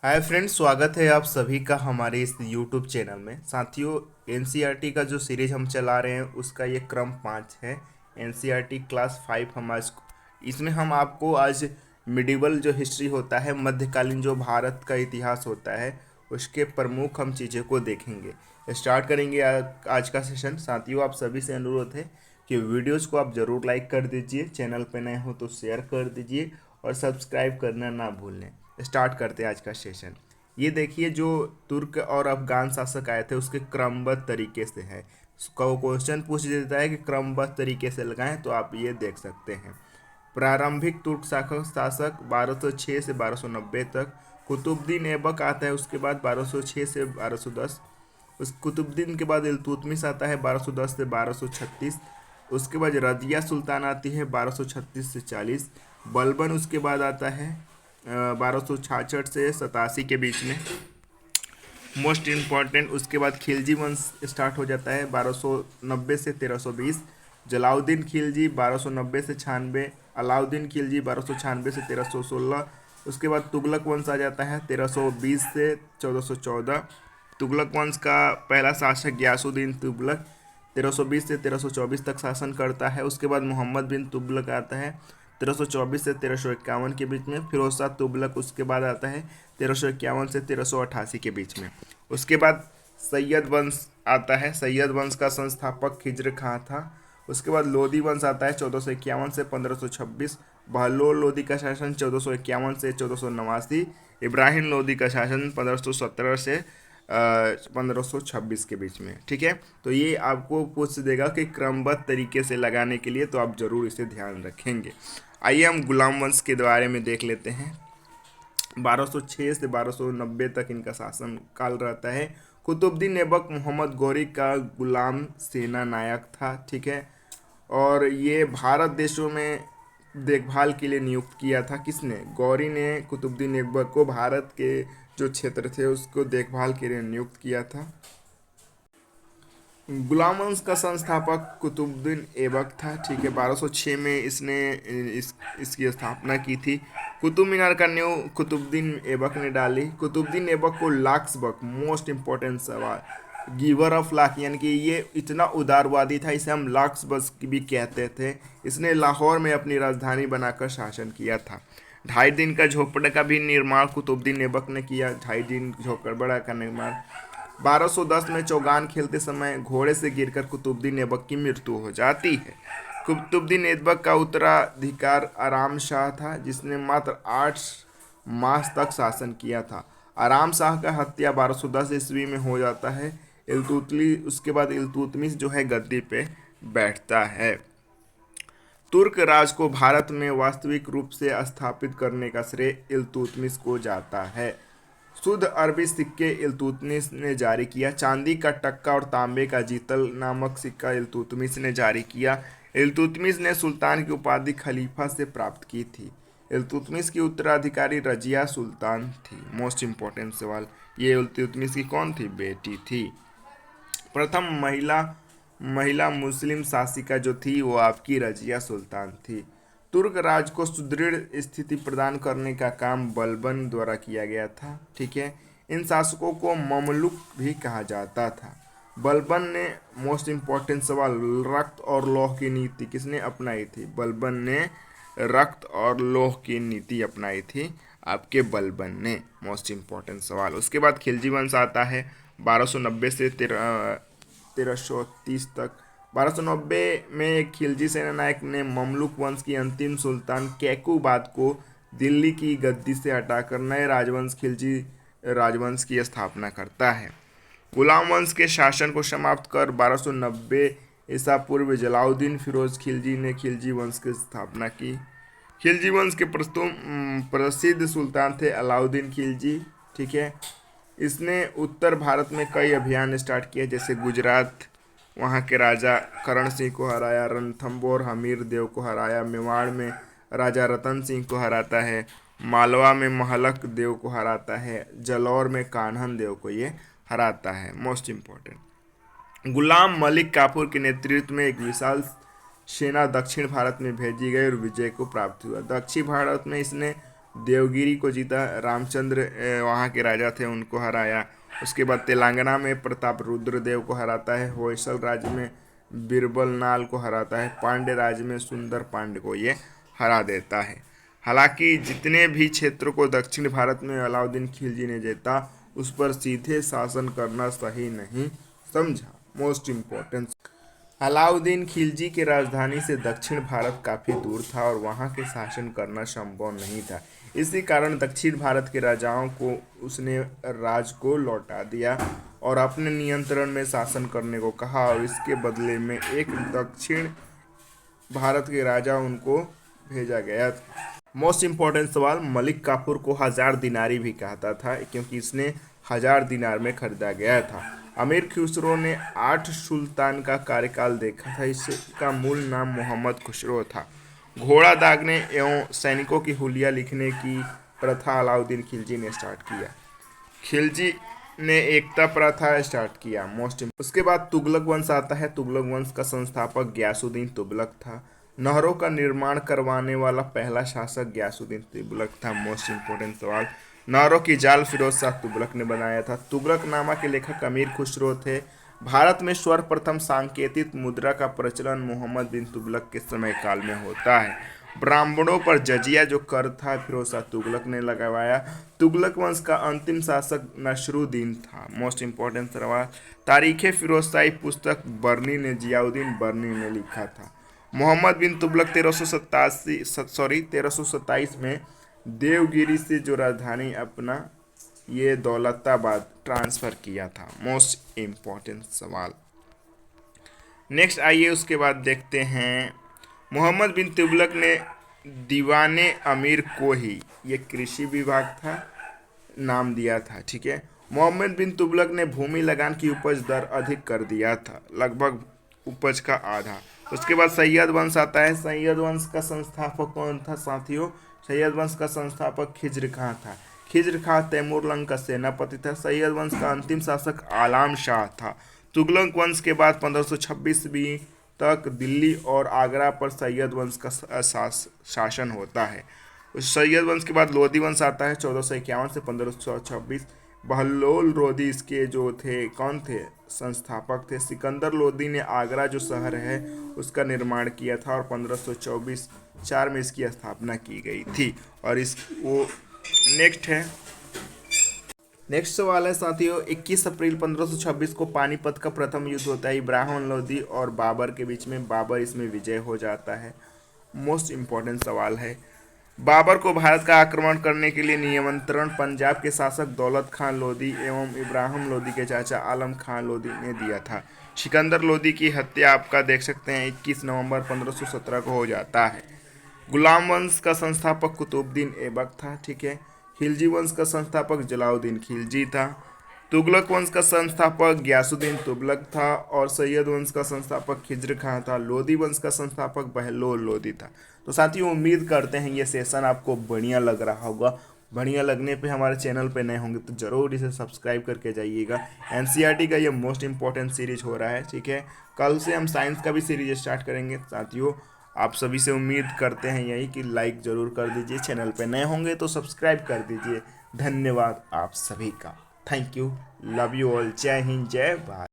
Hi friends, स्वागत है आप सभी का हमारे इस यूट्यूब चैनल में। साथियों, एनसीईआरटी का जो सीरीज हम चला रहे हैं उसका ये क्रम 5 है। एनसीईआरटी क्लास 5 इसमें हम आपको आज मिडिवल जो हिस्ट्री होता है, मध्यकालीन जो भारत का इतिहास होता है, उसके प्रमुख हम चीज़ों को देखेंगे। स्टार्ट करेंगे आज का सेशन। साथियों, आप सभी से अनुरोध है कि वीडियोज़ को आप ज़रूर लाइक कर दीजिए, चैनल पे नए हो तो शेयर कर दीजिए और सब्सक्राइब करना ना भूलें। स्टार्ट करते हैं आज का सेशन। ये देखिए, जो तुर्क और अफगान शासक आए थे उसके क्रमबद्ध तरीके से है। उसका क्वेश्चन पूछ देता है कि क्रमबद्ध तरीके से लगाएं, तो आप ये देख सकते हैं। प्रारंभिक तुर्क शासक शासक 1206 से 1290 तक। कुतुबुद्दीन ऐबक आता है उसके बाद 1206 से 1210। उस कुतुबुद्दीन के बाद इल्तुतमिश आता है 1210 से 1236। उसके बाद रजिया सुल्तान आती है 1236 से 40। बलबन उसके बाद आता है 1266 से 87 के बीच में। मोस्ट इम्पॉर्टेंट, उसके बाद खिलजी वंश स्टार्ट हो जाता है 1290 से 1320। जलाउद्दीन खिलजी 1290 से 96। अलाउद्दीन खिलजी 1296 से 1316। उसके बाद तुगलक वंश आ जाता है 1320 से 1414। तुगलक वंश का पहला शासक गयासुद्दीन तुगलक 1320 से 1324 तक शासन करता है। उसके बाद मोहम्मद बिन तुगलक आता है 1324 से 1351 के बीच में। फिरोज शाह तुगलक उसके बाद आता है 1351 से 1388 के बीच में। उसके बाद सैयद वंश आता है। सैयद वंश का संस्थापक खिज्र खां था। उसके बाद लोदी वंश आता है 1451 से 1526। बहलोल लोदी का शासन 1451 से 1489। इब्राहिम लोदी का शासन 1517 से 1526 के बीच में। ठीक है, तो ये आपको पूछ देगा कि क्रमबद्ध तरीके से लगाने के लिए, तो आप जरूर इसे ध्यान रखेंगे। आइए हम गुलाम वंश के बारे में देख लेते हैं। 1206 से 1290 तक इनका शासन काल रहता है। कुतुबुद्दीन ऐबक मोहम्मद गौरी का गुलाम सेना नायक था। ठीक है, और ये भारत देशों में देखभाल के लिए नियुक्त किया था। किसने? गौरी ने कुतुबुद्दीन ऐबक को भारत के जो क्षेत्र थे उसको देखभाल के लिए नियुक्त किया था। गुलाम वंश का संस्थापक कुतुबुद्दीन ऐबक था। ठीक है, 1206 में इसने इसकी स्थापना की थी। कुतुब मीनार का नींव कुतुबुद्दीन ऐबक ने डाली। कुतुबुद्दीन ऐबक को लाक्स बक, मोस्ट इंपॉर्टेंट सवाल, गिवर ऑफ लाख, यानी कि ये इतना उदारवादी था, इसे हम लाक्स बस भी कहते थे। इसने लाहौर में अपनी राजधानी बनाकर शासन किया था। 2.5 दिन का झोपड़ा का भी निर्माण कुतुबुद्दीन ऐबक ने किया। 2.5 दिन झोपड़ा का निर्माण। 1210 में चौगान खेलते समय घोड़े से गिरकर कुतुबुद्दीन ऐबक की मृत्यु हो जाती है। कुतुबुद्दीन ऐबक का उत्तराधिकार आराम शाह था, जिसने मात्र 8 मास तक शासन किया था। आराम शाह का हत्या 1210 ईस्वी में हो जाता है। उसके बाद इल्तुतमिश जो है गद्दी पे बैठता है। तुर्क राज को भारत में वास्तविक रूप से स्थापित करने का श्रेय इल्तुतमिश को जाता है। शुद्ध अरबी सिक्के इल्तुतमिश ने जारी किया। चांदी का टक्का और तांबे का जीतल नामक सिक्का इल्तुतमिश ने जारी किया। इल्तुतमिश ने सुल्तान की उपाधि खलीफा से प्राप्त की थी। इल्तुतमिश की उत्तराधिकारी रजिया सुल्तान थी। मोस्ट इम्पोर्टेंट सवाल, ये इल्तुतमिश की कौन थी? बेटी थी। प्रथम महिला महिला मुस्लिम शासिका जो थी वो आपकी रजिया सुल्तान थी। तुर्क राज को सुदृढ़ स्थिति प्रदान करने का काम बलबन द्वारा किया गया था। ठीक है, इन शासकों को ममलुक भी कहा जाता था। बलबन ने, मोस्ट इम्पोर्टेंट सवाल, रक्त और लौह की नीति किसने अपनाई थी? बलबन ने रक्त और लौह की नीति अपनाई थी, आपके बलबन ने। मोस्ट इम्पोर्टेंट सवाल। उसके बाद खिलजी वंश आता है 1290 से 1330 तक। 1290 में एक खिलजी सेना नायक ने ममलुक वंश की अंतिम सुल्तान कैकुबाद को दिल्ली की गद्दी से हटाकर नए राजवंश खिलजी राजवंश की स्थापना करता है। गुलाम वंश के शासन को समाप्त कर 1290 ईसा पूर्व जलाउद्दीन फिरोज खिलजी ने खिलजी वंश की स्थापना की। खिलजी वंश के प्रसिद्ध सुल्तान थे अलाउद्दीन खिलजी। ठीक है, इसने उत्तर भारत में कई अभियान स्टार्ट किए, जैसे गुजरात, वहाँ के राजा करण सिंह को हराया। रणथंबोर हमीर देव को हराया। मेवाड़ में राजा रतन सिंह को हराता है। मालवा में महलक देव को हराता है। जलौर में कान्हन देव को ये हराता है। मोस्ट इम्पोर्टेंट, गुलाम मलिक काफूर के नेतृत्व में एक विशाल सेना दक्षिण भारत में भेजी गई और विजय को प्राप्त हुआ। दक्षिण भारत में इसने देवगिरी को जीता, रामचंद्र वहाँ के राजा थे उनको हराया। उसके बाद तेलंगाना में प्रताप रुद्र देव को हराता है, होयसल राज्य में बीरबल नाल को हराता है, पांड्य राज्य में सुंदर पांड्य को ये हरा देता है। हालांकि जितने भी क्षेत्रों को दक्षिण भारत में अलाउद्दीन खिलजी ने जीता उस पर सीधे शासन करना सही नहीं समझा। मोस्ट इम्पोर्टेंट, अलाउद्दीन खिलजी की राजधानी से दक्षिण भारत काफी दूर था और वहां के शासन करना संभव नहीं था। इसी कारण दक्षिण भारत के राजाओं को उसने राज को लौटा दिया और अपने नियंत्रण में शासन करने को कहा और इसके बदले में एक दक्षिण भारत के राजा उनको भेजा गया था। मोस्ट इम्पोर्टेंट सवाल, मलिक काफूर को 1000 दिनारी भी कहता था क्योंकि इसने 1000 दिनार में खरीदा गया था। अमीर खुसरो ने 8 सुल्तान का कार्यकाल देखा था, इसका मूल नाम मोहम्मद खुसरो था। घोड़ा दागने एवं सैनिकों की हुलिया लिखने की प्रथा अलाउद्दीन खिलजी ने स्टार्ट किया। खिलजी ने एकता प्रथा स्टार्ट किया। उसके बाद तुगलक वंश आता है। तुगलक वंश का संस्थापक गयासुद्दीन तुगलक था। नहरों का निर्माण करवाने वाला पहला शासक गयासुद्दीन तुगलक था। मोस्ट इम्पोर्टेंट सवाल, नहरों की जाल फिरोज शाह तुगलक ने बनाया था। तुगलकनामा के लेखक अमीर खुसरो थे। भारत में सर्वप्रथम सांकेतिक मुद्रा का प्रचलन मोहम्मद बिन तुगलक के समय काल में होता है। ब्राह्मणों पर जजिया जो कर था फिरोज शाह तुगलक ने लगवाया। तुगलक वंश का अंतिम शासक नसरुद्दीन था। मोस्ट इम्पोर्टेंट सवाल, तारीख़ फिरोजशाही पुस्तक बर्नी ने जियाउद्दीन बर्नी ने लिखा था। मोहम्मद बिन तुगलक 1327 में देवगिरी से जो राजधानी अपना ये दौलताबाद ट्रांसफ़र किया था। मोस्ट इम्पोर्टेंट सवाल। नेक्स्ट आइए उसके बाद देखते हैं, मोहम्मद बिन तुगलक ने दीवाने अमीर को ही, ये कृषि विभाग था, नाम दिया था। ठीक है, मोहम्मद बिन तुगलक ने भूमि लगान की उपज दर अधिक कर दिया था, लगभग उपज का आधा। उसके बाद सैयद वंश आता है। सैयद वंश का संस्थापक कौन था साथियों? सैयद वंश का संस्थापक खिज्र खां था। खिज्र खां तैमूरलंग का सेनापति था। सैयद वंश का अंतिम शासक आलाम शाह था। तुगलक वंश के बाद 1526 ईस्वी तक दिल्ली और आगरा पर सैयद वंश का शासन होता है। उस सैयद वंश के बाद लोधी वंश आता है 1451 से 1526। बहलोल लोधी इसके जो थे कौन थे? संस्थापक थे। सिकंदर लोधी ने आगरा जो शहर है उसका निर्माण किया था और 1524 में इसकी स्थापना की गई थी। और इस वो नेक्स्ट सवाल है साथियों, 21 अप्रैल 1526 को पानीपत का प्रथम युद्ध होता है इब्राहिम लोधी और बाबर के बीच में। बाबर इसमें विजय हो जाता है। मोस्ट इम्पोर्टेंट सवाल है, बाबर को भारत का आक्रमण करने के लिए निमंत्रण पंजाब के शासक दौलत खान लोधी एवं इब्राहिम लोधी के चाचा आलम खान लोधी ने दिया था। सिकंदर लोधी की हत्या आपका देख सकते हैं 21 नवंबर 1517 को हो जाता है। गुलाम वंश का संस्थापक कुतुबुद्दीन ऐबक था। ठीक है, खिलजी वंश का संस्थापक जलालुद्दीन खिलजी था। तुगलक वंश का संस्थापक गयासुद्दीन तुगलक था और सैयद वंश का संस्थापक खिज्र खां था। लोधी वंश का संस्थापक बहलोल लोधी था। तो साथियों उम्मीद करते हैं ये सेशन आपको बढ़िया लग रहा होगा। बढ़िया लगने पे हमारे चैनल पे नए होंगे तो ज़रूर इसे सब्सक्राइब करके जाइएगा। एनसीईआरटी का ये मोस्ट इम्पोर्टेंट सीरीज हो रहा है। ठीक है, कल से हम साइंस का भी सीरीज स्टार्ट करेंगे। साथियों आप सभी से उम्मीद करते हैं यही कि लाइक ज़रूर कर दीजिए, चैनल पे नए होंगे तो सब्सक्राइब कर दीजिए। धन्यवाद आप सभी का। Thank you, love you all. जय हिंद, जय भारत।